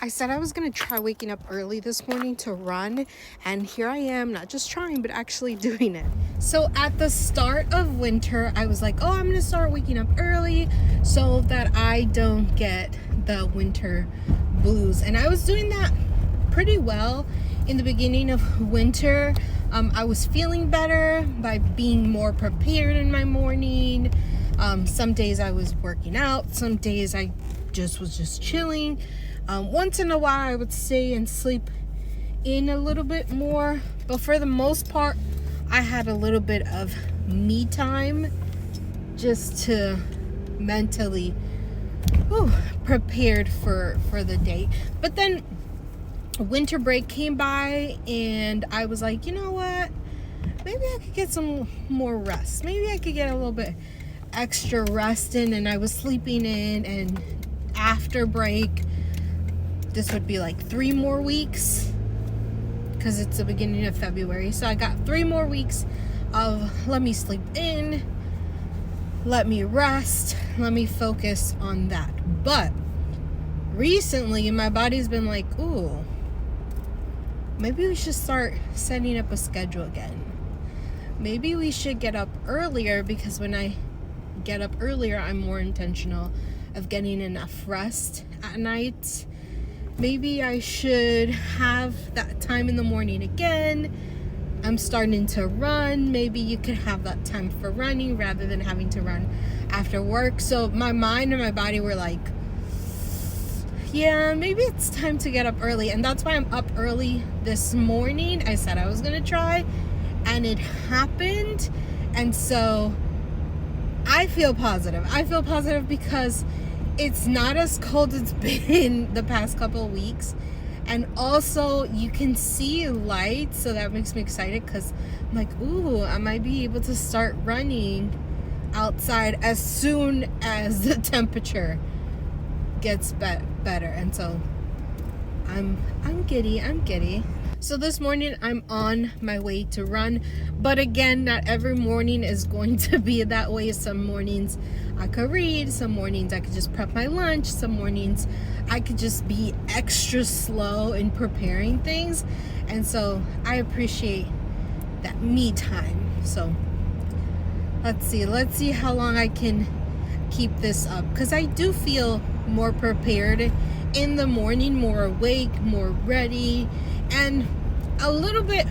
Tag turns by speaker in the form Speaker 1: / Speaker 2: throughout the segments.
Speaker 1: I said I was going to try waking up early this morning to run, and here I am, not just trying, but actually doing it. So at the start of winter, I was like, oh, I'm going to start waking up early so that I don't get the winter blues. And I was doing that pretty well in the beginning of winter. I was feeling better by being more prepared in my morning. Some days I was working out, some days I was just chilling. Once in a while I would stay and sleep in a little bit more, but for the most part I had a little bit of me time just to mentally prepared for the day. But then winter break came by and I was like, you know what, maybe I could get some more rest, maybe I could get a little bit extra rest in. And I was sleeping in, and after break, this would be like 3 more weeks because it's the beginning of February. So I got 3 more weeks of let me sleep in, let me rest, let me focus on that. But recently my body's been like, ooh, maybe we should start setting up a schedule again. Maybe we should get up earlier, because when I get up earlier, I'm more intentional of getting enough rest at night. Maybe I should have that time in the morning again. I'm starting to run. Maybe you could have that time for running rather than having to run after work. So my mind and my body were like, yeah, maybe it's time to get up early. And that's why I'm up early this morning. I said I was going to try, and it happened. And so I feel positive. I feel positive because it's not as cold as it's been the past couple of weeks. And also you can see light, so that makes me excited, because I'm like, ooh, I might be able to start running outside as soon as the temperature gets better. And so I'm giddy. So this morning I'm on my way to run, but again, not every morning is going to be that way. Some mornings I could read, some mornings I could just prep my lunch, some mornings I could just be extra slow in preparing things. And so I appreciate that me time. So let's see how long I can keep this up, because I do feel more prepared in the morning, more awake, more ready, and a little bit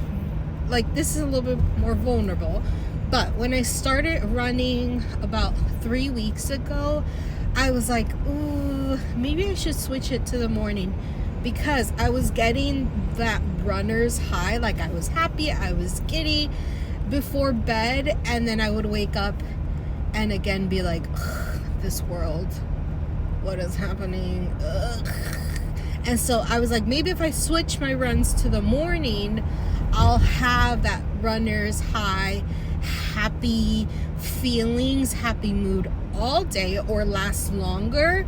Speaker 1: like, this is a little bit more vulnerable. But when I started running about 3 weeks ago, I was like, ooh, maybe I should switch it to the morning, because I was getting that runner's high. Like, I was happy, I was giddy before bed, and then I would wake up and again be like, this world, what is happening? Ugh. And so I was like, maybe if I switch my runs to the morning, I'll have that runner's high, happy feelings, happy mood all day, or last longer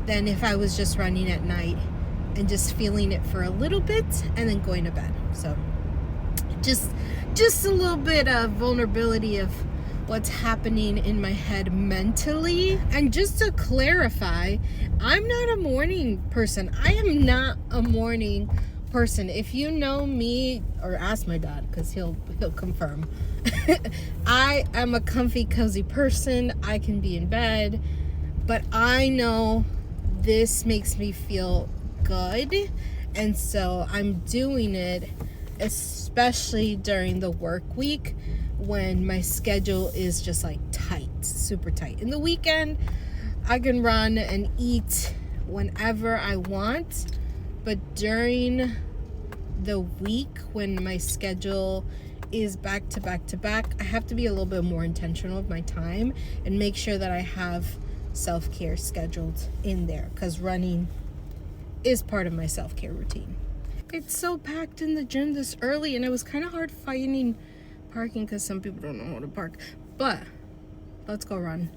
Speaker 1: than if I was just running at night and just feeling it for a little bit and then going to bed. So just a little bit of vulnerability of what's happening in my head mentally. And just to clarify, I'm not a morning person. I am not a morning person. If you know me, or ask my dad, because he'll confirm. I am a comfy, cozy person. I can be in bed, but I know this makes me feel good, and so I'm doing it, especially during the work week when my schedule is just like tight, super tight. In the weekend, I can run and eat whenever I want, but during the week when my schedule is back to back to back, I have to be a little bit more intentional of my time and make sure that I have self-care scheduled in there, because running is part of my self-care routine. It's so packed in the gym this early, and it was kind of hard finding parking because some people don't know how to park. But let's go run.